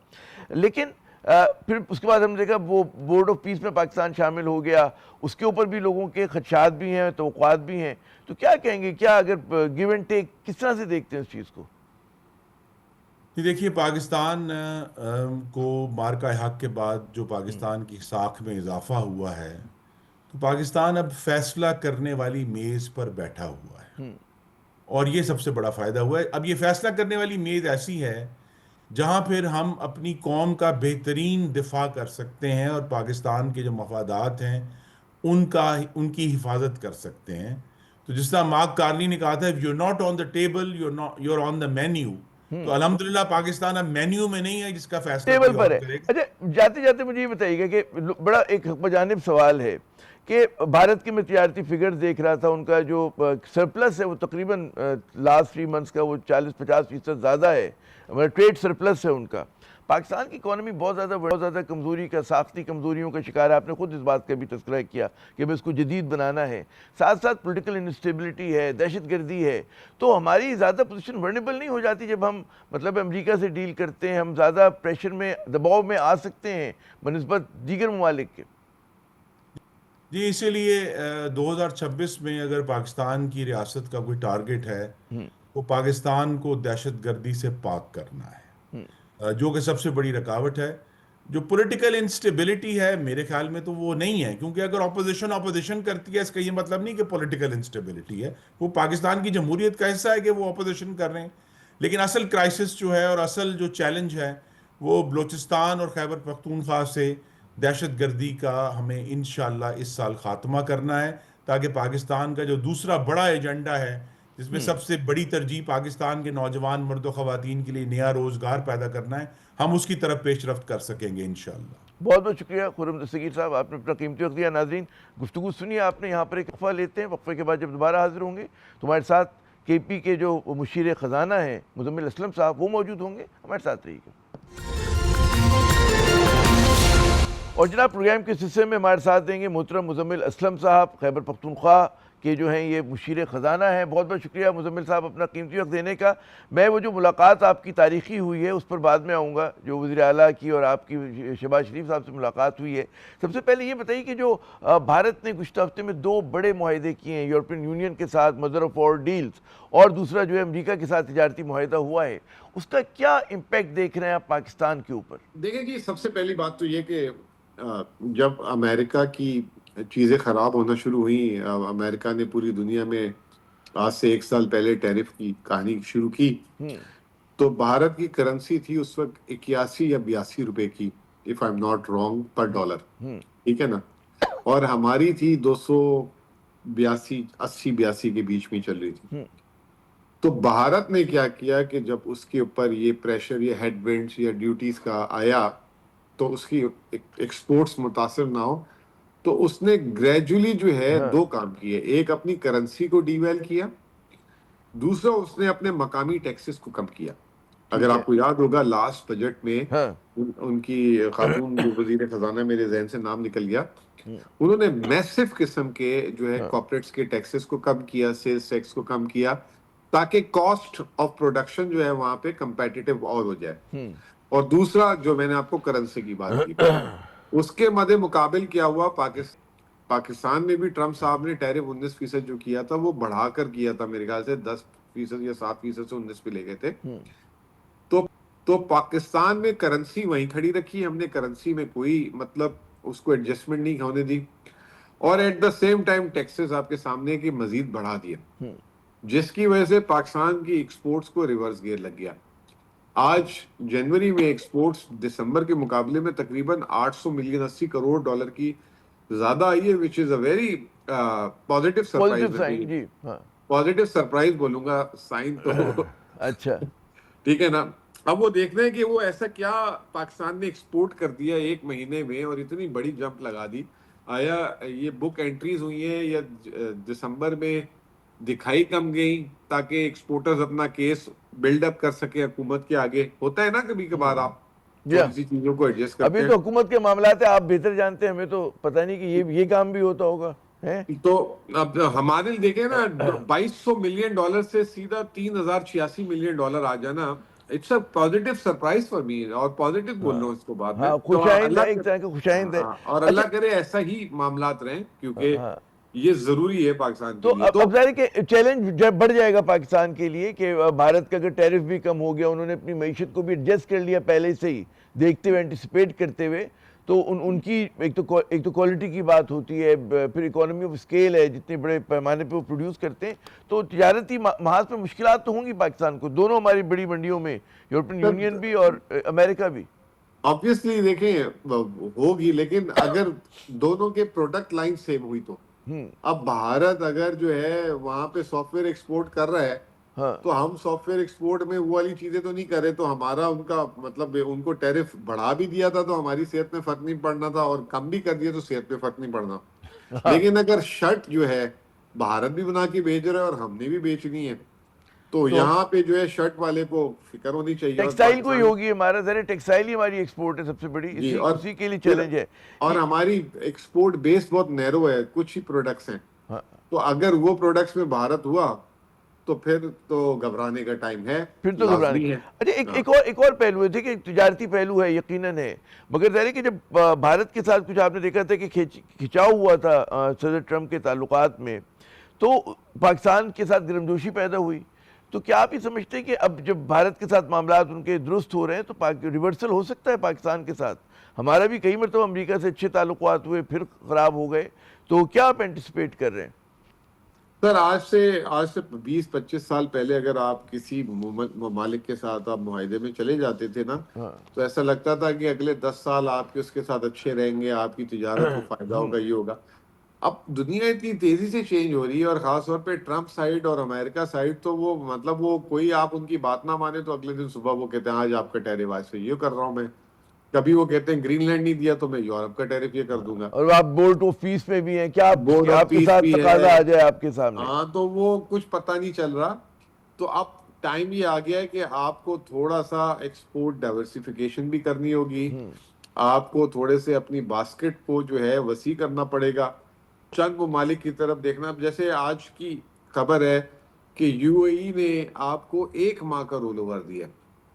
لیکن پھر اس کے بعد ہم نے دیکھا وہ بورڈ آف پیس میں پاکستان شامل ہو گیا، اس کے اوپر بھی لوگوں کے خدشات بھی ہیں، توقعات بھی ہیں. تو کیا کہیں گے، کیا اگر گیو اینڈ ٹیک کس طرح سے دیکھتے ہیں اس چیز کو؟ دیکھیے پاکستان کو مارکہ حق کے بعد جو پاکستان کی ساکھ میں اضافہ ہوا ہے، تو پاکستان اب فیصلہ کرنے والی میز پر بیٹھا ہوا ہے، اور یہ سب سے بڑا فائدہ ہوا ہے. اب یہ فیصلہ کرنے والی میز ایسی ہے جہاں پھر ہم اپنی قوم کا بہترین دفاع کر سکتے ہیں، اور پاکستان کے جو مفادات ہیں ان کی حفاظت کر سکتے ہیں. تو جس طرح مارک کارنی نے کہا تھا if you're not on the table you're on the menu. تو الحمدللہ پاکستان اب مینیو میں نہیں ہے جس کا فیصلہ ٹیبل پر ہے. اچھا، جاتے جاتے مجھے یہ بتائیے گا کہ بڑا ایک بجانب سوال ہے کہ بھارت کی میں تجارتی فگر دیکھ رہا تھا، ان کا جو سرپلس ہے وہ تقریباً لاسٹ 3 منتھس کا وہ 40-50% زیادہ ہے، ٹریڈ سرپلس ہے ان کا. پاکستان کی اکانومی بہت زیادہ کمزوری کا، ساختی کمزوریوں کا شکار ہے. آپ نے خود اس بات کا بھی تذکرہ کیا کہ ہمیں اس کو جدید بنانا ہے. ساتھ ساتھ پولیٹیکل انسٹیبلٹی ہے، دہشت گردی ہے. تو ہماری زیادہ پوزیشن ورنیبل نہیں ہو جاتی جب ہم مطلب امریکہ سے ڈیل کرتے ہیں؟ ہم زیادہ پریشر میں، دباؤ میں آ سکتے ہیں بنسبت دیگر ممالک کے. جی اسی لیے 2026 میں اگر پاکستان کی ریاست کا کوئی ٹارگٹ ہے وہ پاکستان کو دہشت گردی سے پاک کرنا ہے، جو کہ سب سے بڑی رکاوٹ ہے. جو پولیٹیکل انسٹیبلٹی ہے میرے خیال میں تو وہ نہیں ہے، کیونکہ اگر اپوزیشن کرتی ہے اس کا یہ مطلب نہیں کہ پولیٹیکل انسٹیبلٹی ہے. وہ پاکستان کی جمہوریت کا حصہ ہے کہ وہ اپوزیشن کر رہے ہیں. لیکن اصل کرائسس جو ہے اور اصل جو چیلنج ہے وہ بلوچستان اور خیبر پختونخوا سے دہشت گردی کا ہمیں انشاءاللہ اس سال خاتمہ کرنا ہے، تاکہ پاکستان کا جو دوسرا بڑا ایجنڈا ہے جس میں سب سے بڑی ترجیح پاکستان کے نوجوان مرد و خواتین کے لیے نیا روزگار پیدا کرنا ہے، ہم اس کی طرف پیش رفت کر سکیں گے انشاءاللہ. بہت بہت شکریہ خرم دستگیر صاحب، آپ نے اپنا قیمتی وقت دیا. ناظرین گفتگو سنیے آپ نے. یہاں پر ایک وقفہ لیتے ہیں، وقفے کے بعد جب دوبارہ حاضر ہوں گے تو ہمارے ساتھ کے پی کے جو مشیر خزانہ ہیں مزمل اسلم صاحب وہ موجود ہوں گے. ہمارے ساتھ رہیے گا. اور جناب پروگرام کے حصے میں ہمارے ساتھ دیں گے محترم مزمل اسلم صاحب، خیبر پختونخوا کہ جو ہیں یہ مشیر خزانہ ہیں. بہت بہت شکریہ مزمل صاحب اپنا قیمتی وقت دینے کا. میں وہ جو ملاقات آپ کی تاریخی ہوئی ہے اس پر بعد میں آؤں گا, جو وزیر اعلیٰ کی اور آپ کی شہباز شریف صاحب سے ملاقات ہوئی ہے. سب سے پہلے یہ بتائیے کہ جو بھارت نے گزشتہ ہفتے میں 2 بڑے معاہدے کیے ہیں یورپین یونین کے ساتھ, مدر آف آل ڈیلز, اور دوسرا جو ہے امریکہ کے ساتھ تجارتی معاہدہ ہوا ہے, اس کا کیا امپیکٹ دیکھ رہے ہیں آپ پاکستان کے اوپر؟ دیکھیں کہ سب سے پہلی بات تو یہ کہ جب امریکہ کی چیزیں خراب ہونا شروع ہوئی, امریکہ نے پوری دنیا میں آج سے 1 سال پہلے ٹیرف کی کہانی شروع کی, تو بھارت کی کرنسی تھی اس وقت 81 یا 82 روپے کی, if I'm not wrong, per dollar, ٹھیک ہے نا, اور ہماری تھی 282 80-82 کے بیچ میں چل رہی تھی. تو بھارت نے کیا کیا کہ جب اس کے اوپر یہ پریشر, یہ ہیڈ وینڈز یا ڈیوٹیز کا آیا تو اس کی ایکسپورٹس متاثر نہ ہو, تو اس نے گریجولی جو ہے 2 کام کیے. ایک اپنی کرنسی کو ڈی ویل کیا, دوسرا اس نے اپنے مقامی ٹیکسز کو کم کیا. اگر آپ کو یاد ہوگا لاسٹ بجٹ میں ان کی خاتون جو وزیر خزانہ, میرے ذہن سے نام نکل گیا, انہوں نے میسو قسم کے جو ہے کارپوریٹس کے ٹیکسز کو کم کیا, سیلز ٹیکس کو کم کیا, تاکہ کاسٹ آف پروڈکشن جو ہے وہاں پہ کمپیٹیٹیو اور ہو جائے. اور دوسرا جو میں نے آپ کو کرنسی کی بات کی, اس کے مد مقابل کیا ہوا, پاکستان میں بھی ٹرمپ صاحب نے ٹیرف 19% جو کیا تھا وہ بڑھا کر کیا تھا, میرے خیال سے 10% یا 7% سے 19 پہ لے گئے تھے. تو پاکستان میں کرنسی وہیں کھڑی رکھی, ہم نے کرنسی میں کوئی مطلب اس کو ایڈجسٹمنٹ نہیں ہونے دی, اور at the same time taxes آپ کے سامنے کی مزید بڑھا دیا, جس کی وجہ سے پاکستان کی ایکسپورٹس کو ریورس گیئر لگ گیا. آج جنوری میں ایکسپورٹس دسمبر کے مقابلے میں تقریباً 800 ملین 80 کروڑ ڈالر کی زیادہ آئی ہے, which is a very positive surprise. Positive surprise بولوں گا, سائن تو اچھا ٹھیک ہے نا. اب وہ دیکھنا ہے کہ وہ ایسا کیا پاکستان نے ایکسپورٹ کر دیا 1 مہینے میں اور اتنی بڑی جمپ لگا دی. آیا یہ بک انٹریز ہوئی ہیں یا دسمبر میں دکھائی کم گئی تاکہ ایکسپورٹرز اپنا کیس بلڈ اپ کر سکے حکومت کے آگے؟ ہوتا ہے نا کبھی کبھار آپ کسی چیزوں کو ایڈجسٹ کرتے ہیں. ابھی تو حکومت کے معاملات ہیں, آپ بہتر جانتے ہیں, ہمیں تو پتہ نہیں کہ یہ کام بھی ہوتا ہوگا. تو اب ہمارے دیکھیں نا 2200 ملین ڈالر سے سیدھا 3086 ملین ڈالر آ جانا, it's a positive surprise for me, اور پازیٹیو بول رہا ہوں اس کو بعد میں. خوشائند ہے, ایک طرح کا خوشائند ہے, اور اللہ کرے ایسا ہی معاملات رہیں, کیونکہ یہ ضروری ہے پاکستان کے لیے. تو اب ظاہر کہ چیلنج بڑھ جائے گا پاکستان کے لیے کہ بھارت کا اگر ٹیرف بھی کم ہو گیا, انہوں نے اپنی معیشت کو بھی ایڈجسٹ کر لیا پہلے سے ہی, دیکھتے ہوئے, اینٹیسپیٹ کرتے ہوئے, تو ان کی ایک تو کوالٹی کی بات ہوتی ہے, پھر اکانومی آف اسکیل ہے, جتنے بڑے پیمانے پہ وہ پروڈیوس کرتے ہیں, تو تجارتی محاذ پہ مشکلات تو ہوں گی پاکستان کو, دونوں ہماری بڑی منڈیوں میں, یورپین یونین بھی اور امریکہ بھی. آبویسلی دیکھیں ہوگی, لیکن اگر دونوں کے پروڈکٹ لائن سیم ہوئی تو. اب بھارت اگر جو ہے وہاں پہ سافٹ ویئر ایکسپورٹ کر رہا ہے, تو ہم سافٹ ویئر ایکسپورٹ میں وہ والی چیزیں تو نہیں کر رہے, تو ہمارا ان کا مطلب ان کو ٹیرف بڑھا بھی دیا تھا تو ہماری صحت میں فرق نہیں پڑنا تھا, اور کم بھی کر دیا تو صحت پہ فرق نہیں پڑنا. لیکن اگر شرٹ جو ہے بھارت بھی بنا کے بیچ رہا ہے اور ہم نے بھی بیچنی ہے, تو یہاں پہ جو ہے شرٹ والے کو فکر ہونی چاہیے. ٹیکسٹائل کو ہی ہوگی ہمارا, ذرا ٹیکسٹائل ہی ہماری ایکسپورٹ ہے سب سے بڑی, اسی کے لیے چیلنج ہے. اور ہماری ایکسپورٹ بیس بہت نیرو ہے, کچھ ہی پروڈکٹس ہیں, تو اگر وہ پروڈکٹس میں بھارت ہوا تو پھر تو گھبرانے کا ٹائم ہے, پھر تو گھبرانے. اچھا ایک اور پہلو ہے, کہ تجارتی پہلو ہے یقیناً ہے, مگر ظاہر ہے کہ جب بھارت کے ساتھ کچھ آپ نے دیکھا تھا کہ کھچاؤ ہوا تھا صدر ٹرمپ کے تعلقات میں, تو پاکستان کے ساتھ گرمجوشی پیدا ہوئی. تو کیا آپ یہ سمجھتے ہیں کہ اب جب بھارت کے ساتھ معاملات ان کے درست ہو رہے ہیں تو ریورسل ہو سکتا ہے پاکستان کے ساتھ؟ ہمارا بھی کئی مرتبہ امریکہ سے اچھے تعلقات ہوئے, پھر خراب ہو گئے, تو کیا آپ اینٹیسپیٹ کر رہے ہیں؟ سر آج سے 20-25 سال پہلے اگر آپ کسی ممالک کے ساتھ آپ معاہدے میں چلے جاتے تھے نا, تو ایسا لگتا تھا کہ اگلے 10 سال آپ کے اس کے ساتھ اچھے رہیں گے, آپ کی تجارت کو فائدہ ہوگا, یہ ہوگا. اب دنیا اتنی تیزی سے چینج ہو رہی ہے, اور خاص طور پہ ٹرمپ سائڈ اور امریکہ سائڈ, تو وہ مطلب وہ کوئی آپ ان کی بات نہ مانے تو اگلے دن صبح وہ کہتے ہیں آج آپ کا ٹیرف آج سے یہ کر رہا ہوں میں. کبھی وہ کہتے ہیں گرین لینڈ نہیں دیا تو میں یورپ کا ٹیرف یہ کر دوں گا, اور آپ بورڈ آف پیس میں بھی ہیں, کیا آپ کے ساتھ تقاضا آ جائے آپ کے سامنے. ہاں, تو وہ کچھ پتہ نہیں چل رہا. تو اب ٹائم یہ آ گیا ہے کہ آپ کو تھوڑا سا ایکسپورٹ ڈائیورسیفیکیشن بھی کرنی ہوگی, آپ کو تھوڑے سے اپنی باسکٹ کو جو ہے وسیع کرنا پڑے گا. چند ممالک کی طرف دیکھنا. جیسے آج کی خبر ہے کہ یو اے ای نے آپ کو 1 ماہ کا رول اوور دیا.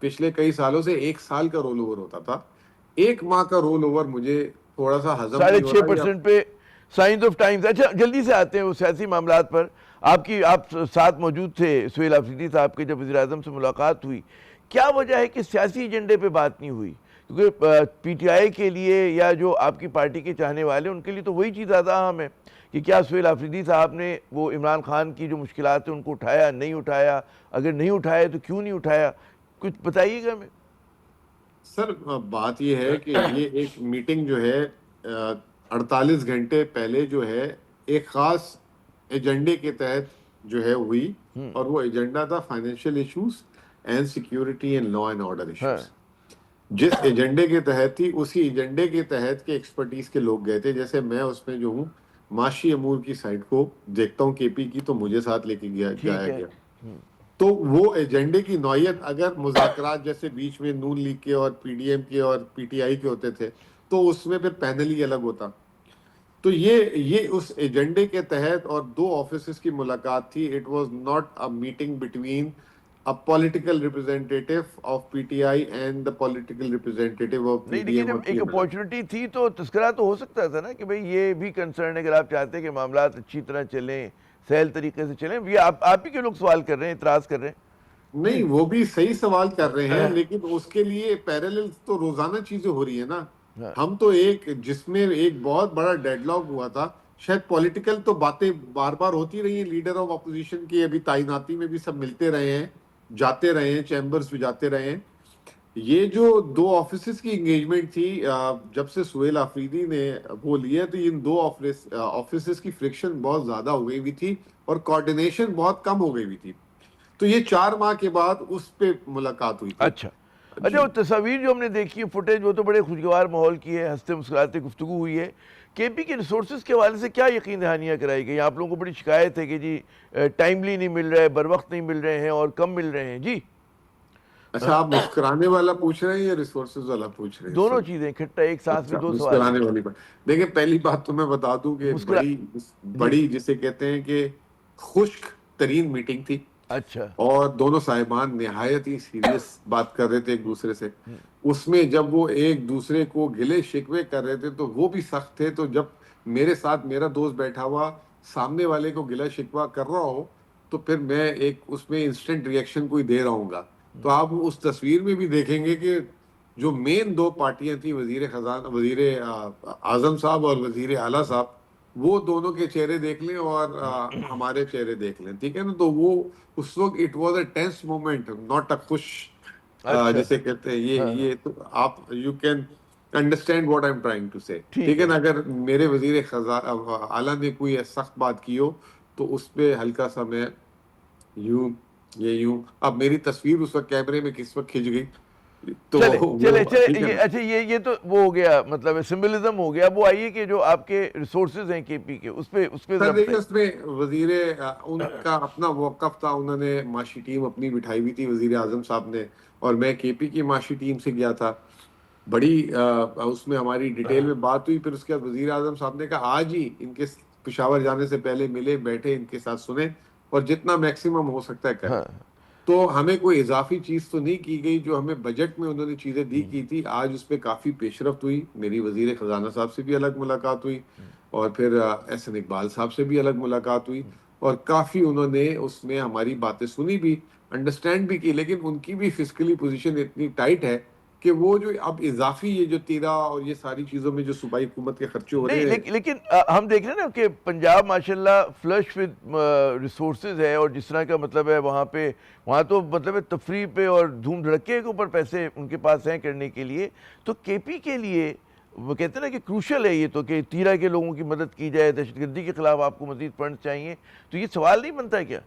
پچھلے کئی سالوں سے 1 سال کا رول اوور ہوتا تھا. 1 ماہ کا رول اوور مجھے تھوڑا سا ہضم نہیں ہو رہا. 6.5% پہ سائنز آف ٹائمز. اچھا جلدی سے آتے ہیں وہ سیاسی معاملات پر. آپ ساتھ موجود تھے سہیل آفریدی صاحب کے جب وزیر اعظم سے ملاقات ہوئی. کیا وجہ ہے کہ سیاسی ایجنڈے پہ بات نہیں ہوئی؟ کیونکہ پی ٹی آئی کے لیے یا جو آپ کی پارٹی کے چاہنے والے ان کے لیے تو وہی چیز زیادہ اہم ہے کہ کیا سہیل آفریدی صاحب نے وہ عمران خان کی جو مشکلات ہیں ان کو اٹھایا نہیں اٹھایا، اگر نہیں اٹھایا تو کیوں نہیں اٹھایا؟ کچھ بتائیے گا ہمیں. سر بات یہ ہے کہ یہ ایک میٹنگ جو ہے 48 گھنٹے پہلے جو ہے ایک خاص ایجنڈے کے تحت جو ہے ہوئی، اور وہ ایجنڈا تھا financial issues and security and law and order issues. جس ایجنڈے کے تحت تھی اسی ایجنڈے کے تحت کے ایکسپرٹیز کے لوگ گئے تھے. جیسے میں اس میں جو ہوں معاشی امور کی سائڈ کو دیکھتا ہوں کے پی کی، تو مجھے ساتھ لے کے جایا گیا. تو وہ ایجنڈے کی نوعیت اگر مذاکرات جیسے بیچ میں نون لیگ کے اور پی ڈی ایم کے اور پی ٹی آئی کے ہوتے تھے تو اس میں پھر پینل ہی الگ ہوتا. تو یہ اس ایجنڈے کے تحت اور 2 آفیسز کی ملاقات تھی. It was not a meeting between a political representative of PTI and the political representative of نہیں، PDM. لیکن جب ایک اپورچونٹی تھی تو تذکرہ تو ہو سکتا تھا نا کہ بھئی یہ بھی کنسرن ہے اگر آپ چاہتے ہیں کہ معاملات اچھی طرح چلیں، سہل طریقے سے چلیں. یہ آپ ہی کے لوگ سوال کر رہے ہیں، اعتراض کر رہے ہیں. نہیں، وہ بھی صحیح سوال کر رہے ہیں، لیکن اس کے لیے پیرالل تو روزانہ چیزیں ہو رہی ہیں نا. ہم تو ایک جس میں ایک بہت بڑا ڈیڈ لاک ہوا تھا. شاید پولیٹیکل تو باتیں بار بار ہوتی رہی ہیں، لیڈر آف اپوزیشن کی ابھی تعیناتی میں بھی سب ملتے رہے ہیں، جاتے رہے ہیں، چیمبرز بھی جاتے رہے ہیں. یہ جو 2 آفیسز کی انگیجمنٹ تھی جب سے سہیل آفریدی نے وہ لیا تو ان 2 آفیسز کی فرکشن بہت زیادہ ہو گئی ہوئی تھی اور کوارڈینیشن بہت کم ہو گئی ہوئی تھی. تو یہ 4 ماہ کے بعد اس پہ ملاقات ہوئی تھی. اچھا وہ تصاویر جو ہم نے دیکھی ہے، فوٹیج، وہ تو بڑے خوشگوار ماحول کی ہے، ہنستے مسکراتے گفتگو ہوئی ہے. کے پی کے ریسورسز کے حوالے سے کیا یقین دہانیاں کرائی گئی؟ آپ لوگوں کو بڑی شکایت ہے کہ جی ٹائملی نہیں مل رہے، بر وقت نہیں مل رہے ہیں اور کم مل رہے ہیں. جی اچھا، آپ مسکرانے والا پوچھ رہے ہیں یا ریسورسز والا پوچھ رہے ہیں؟ دونوں چیزیں اکٹھا ایک ساتھ میں 2 سوال. مسکرانے والی بات دیکھیں، پہلی بات تو میں بتا دوں کہ بڑی جسے کہتے ہیں کہ خشک ترین میٹنگ تھی. اچھا. اور دونوں صاحبان نہایت ہی سیریس بات کر رہے تھے ایک دوسرے سے. اس میں جب وہ ایک دوسرے کو گلے شکوے کر رہے تھے تو وہ بھی سخت تھے. تو جب میرے ساتھ میرا دوست بیٹھا ہوا سامنے والے کو گلہ شکوہ کر رہا ہو تو پھر میں ایک اس میں انسٹنٹ ریئیکشن کوئی دے رہا ہوں گا. تو آپ اس تصویر میں بھی دیکھیں گے کہ جو مین 2 پارٹیاں تھیں، وزیر اعظم صاحب اور وزیر اعلیٰ صاحب، وہ دونوں کے چہرے دیکھ لیں اور ہمارے چہرے دیکھ لیں، ٹھیک ہے نا. تو وہ اس وقت it was a tense moment, not a خوش جسے کہتے ہیں. یہ تو آپ you can understand what I am trying to say, ٹھیک ہے نا. اگر میرے وزیر اعلیٰ نے کوئی سخت بات کی ہو تو اس پہ ہلکا سا میں یوں. اب میری تصویر اس وقت کیمرے میں کس وقت کھنچ گئی تو چلے. اچھا یہ تو وہ ہو گیا، مطلب سمبلزم ہو گیا. وہ آئیے کہ جو آپ کے ریسورسز ہیں کے پی کے، اس پہ اس میں وزیر ان کا اپنا موقف تھا. انہوں نے معاشی ٹیم اپنی بٹھائی ہوئی تھی وزیر اعظم صاحب نے، اور میں کے پی کی معاشی ٹیم سے گیا تھا. بڑی اس میں ہماری ڈیٹیل میں بات ہوئی. پھر اس کے بعد وزیر اعظم صاحب نے کہا آج ہی ان کے پشاور جانے سے پہلے ملے، بیٹھے، ان کے ساتھ سنیں اور جتنا میکسیمم ہو سکتا ہے کریں. تو ہمیں کوئی اضافی چیز تو نہیں کی گئی جو ہمیں بجٹ میں انہوں نے چیزیں دی کی تھی. آج اس پہ کافی پیش رفت ہوئی. میری وزیر خزانہ صاحب سے بھی الگ ملاقات ہوئی اور پھر ایس این اقبال صاحب سے بھی الگ ملاقات ہوئی، اور کافی انہوں نے اس میں ہماری باتیں سنی بھی، انڈرسٹینڈ بھی کی. لیکن ان کی بھی فسکلی پوزیشن اتنی ٹائٹ ہے کہ وہ جو اب اضافی یہ جو 13 اور یہ ساری چیزوں میں جو صوبائی حکومت کے خرچے ہو رہے ہیں، لیکن ہم دیکھ رہے ہیں نا کہ پنجاب ماشاءاللہ فلش ود ریسورسز ہے، اور جس طرح کا مطلب ہے وہاں تو مطلب ہے تفریح پہ اور دھوم دھڑکے کے اوپر پیسے ان کے پاس ہیں کرنے کے لیے. تو کے پی کے لیے وہ کہتے ہیں نا کہ کروشل ہے یہ تو کہ 13 کے لوگوں کی مدد کی جائے، دہشت گردی کے خلاف آپ کو مزید فنڈ چاہیے. تو یہ سوال نہیں بنتا ہے کیا؟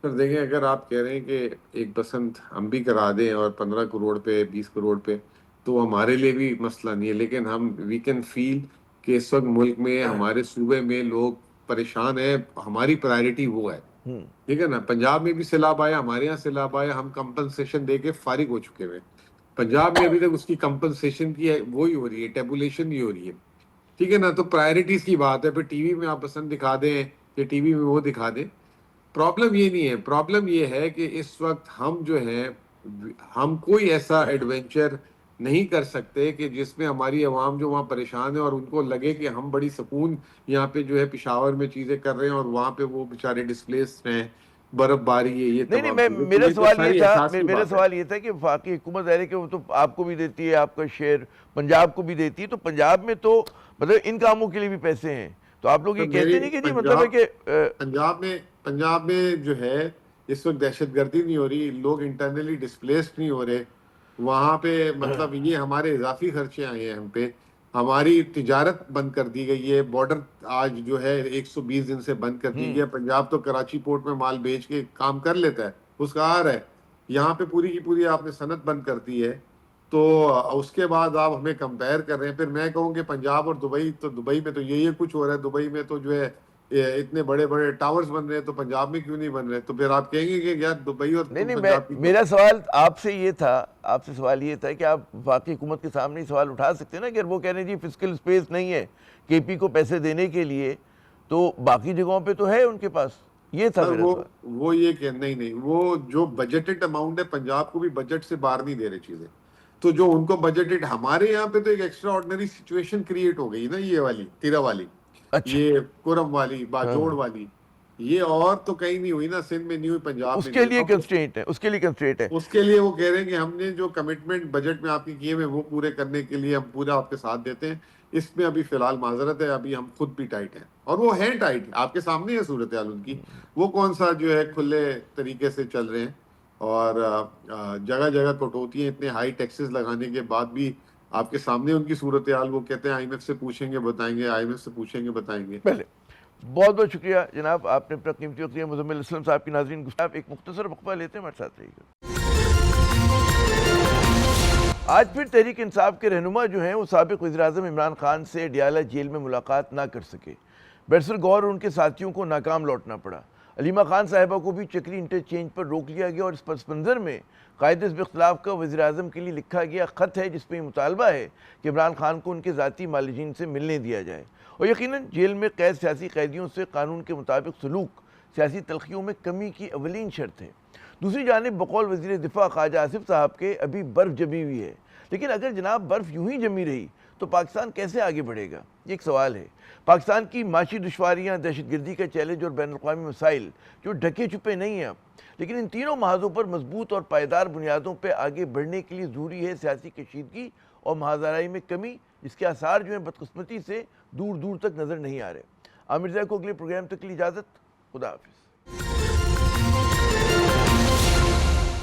سر دیکھیں، اگر آپ کہہ رہے ہیں کہ ایک پسند ہم بھی کرا دیں اور 15 کروڑ پہ 20 کروڑ پہ، تو ہمارے لیے بھی مسئلہ نہیں ہے. لیکن ہم وی کین فیل کہ اس وقت ملک میں ہمارے صوبے میں لوگ پریشان ہیں. ہماری پرائرٹی وہ ہے، ٹھیک ہے نا. پنجاب میں بھی سیلاب آیا، ہمارے یہاں سیلاب آیا، ہم کمپنسیشن دے کے فارغ ہو چکے ہوئے. پنجاب میں ابھی تک اس کی کمپنسیشن کی ہے وہی ہو رہی ہے، ٹیبولیشن نہیں ہو رہی ہے. ٹھیک ہے نا. تو پرائرٹیز کی بات ہے. پھر ٹی وی میں آپ پسند دکھا دیں کہ ٹی وی میں وہ دکھا دیں. پرابلم یہ نہیں ہے. پرابلم یہ ہے کہ اس وقت ہم جو ہے ہم کوئی ایسا ایڈونچر نہیں کر سکتے کہ جس میں ہماری عوام جو وہاں پریشان ہے اور ان کو لگے کہ ہم بڑی سکون یہاں پہ جو ہے پشاور میں چیزیں کر رہے ہیں اور وہاں پہ وہ بیچارے ڈسپلیس ہیں, برف باری ہے, یہ نہیں تمام چیزیں. میرا سوال یہ تھا, احساس کی میرا بات ہے. سوال یہ تھا کہ وفاقی حکومت ظاہر ہے کہ وہ تو آپ کو بھی دیتی ہے, آپ کا شیئر پنجاب کو بھی دیتی ہے, تو پنجاب میں تو مطلب ان کاموں کے لیے بھی پیسے ہیں, تو آپ لوگ یہ کہتے نہیں کہ جی مطلب ہے کہ پنجاب میں جو ہے اس وقت دہشت گردی نہیں ہو رہی, لوگ انٹرنلی ڈسپلیسڈ نہیں ہو رہے وہاں پہ. مطلب یہ ہمارے اضافی خرچے آئے ہیں ہم پہ. ہماری تجارت بند کر دی گئی ہے. بارڈر آج جو ہے 120 دن سے بند کر دی گئی ہے. پنجاب تو کراچی پورٹ میں مال بیچ کے کام کر لیتا ہے, اس کا آر ہے. یہاں پہ پوری کی پوری آپ نے صنعت بند کر دی ہے. تو اس کے بعد آپ ہمیں کمپیئر کر رہے ہیں. پھر میں کہوں کہ پنجاب اور دبئی, تو دبئی میں تو یہ کچھ ہو رہا ہے. دبئی میں تو جو ہے اتنے بڑے بڑے ٹاورز بن رہے ہیں, تو پنجاب میں کیوں نہیں بن رہے؟ تو پھر آپ کہیں گے کہ یار دبئی اور نہیں پنجاب کی میرا سوال آپ سے یہ تھا, آپ سے سوال یہ تھا کہ آپ وفاقی حکومت کے سامنے سوال اٹھا سکتے ہیں نا کہ وہ کہہ رہے ہیں جی فسکل اسپیس نہیں ہے کے پی کو پیسے دینے کے لیے, تو باقی جگہوں پہ تو ہے ان کے پاس. یہ تھا میرا سوال. وہ یہ کہ نہیں, وہ جو بجٹڈ اماؤنٹ ہے پنجاب کو بھی بجٹ سے باہر نہیں دے رہے چیزیں. تو جو ان کو بجٹڈ, ہمارے یہاں پہ تو ایک ایکسٹرا آرڈنری سچویشن کریٹ ہو گئی نا, یہ والی تیرا والی, یہ کرم والی, باجوڑ والی, یہ اور تو کہیں نہیں ہوئی نا, سندھ میں نہیں ہوئی, پنجاب اس میں کے نہیں لیے ہوئی. کنسٹرینٹ ہے, اس کے لیے کنسٹرینٹ ہے. اس کے لیے وہ کہہ رہے ہیں کہ ہم نے جو کمٹمنٹ بجٹ میں آپ کی کیے ہوئے وہ پورے کرنے کے لیے ہم پورا آپ کے ساتھ دیتے ہیں. اس میں ابھی فی الحال معذرت ہے, ابھی ہم خود بھی ٹائٹ ہیں, اور وہ ہیں ٹائٹ, آپ کے سامنے ہے صورتحال ان کی. وہ کون سا جو ہے کھلے طریقے سے چل رہے ہیں, اور جگہ جگہ کٹوتیاں, اتنے ہائی ٹیکسز لگانے کے بعد بھی آپ کے سامنے ان کی صورتحال. وہ کہتے ہیں آئی ایم ایف سے پوچھیں گے بتائیں گے, آئی ایم ایف سے پوچھیں گے بتائیں گے. پہلے بہت بہت شکریہ جناب, آپ نے اپنا قیمتی وقت دیا. مزمل اسلم صاحب کی ناظرین گفتگو, ایک مختصر وقفہ لیتے ہیں, ہمارے ساتھ رہیے گا. آج پھر تحریک انصاف کے رہنما جو ہیں وہ سابق وزیراعظم عمران خان سے ڈیالہ جیل میں ملاقات نہ کر سکے. بیرسر گور اور ان کے ساتھیوں کو ناکام لوٹنا پڑا. علیمہ خان صاحبہ کو بھی چکری انٹرچینج پر روک لیا گیا, اور اس پس منظر میں قائد حزب اختلاف کا وزیراعظم کے لیے لکھا گیا خط ہے جس میں یہ مطالبہ ہے کہ عمران خان کو ان کے ذاتی معالجین سے ملنے دیا جائے. اور یقیناً جیل میں قید سیاسی قیدیوں سے قانون کے مطابق سلوک سیاسی تلخیوں میں کمی کی اولین شرط ہے. دوسری جانب بقول وزیر دفاع خواجہ آصف صاحب کے ابھی برف جمی ہوئی ہے, لیکن اگر جناب برف یوں ہی جمی رہی تو پاکستان کیسے آگے بڑھے گا, یہ ایک سوال ہے. پاکستان کی معاشی دشواریاں, دہشت گردی کا چیلنج اور بین الاقوامی مسائل جو ڈھکے چھپے نہیں ہیں, لیکن ان تینوں محاذوں پر مضبوط اور پائیدار بنیادوں پہ آگے بڑھنے کے لیے ضروری ہے سیاسی کشیدگی اور محاذرائی میں کمی, جس کے آثار جو ہیں بدقسمتی سے دور دور تک نظر نہیں آ رہے. عامر زیہ کو اگلے پروگرام تک کے لیے اجازت. خدا حافظ.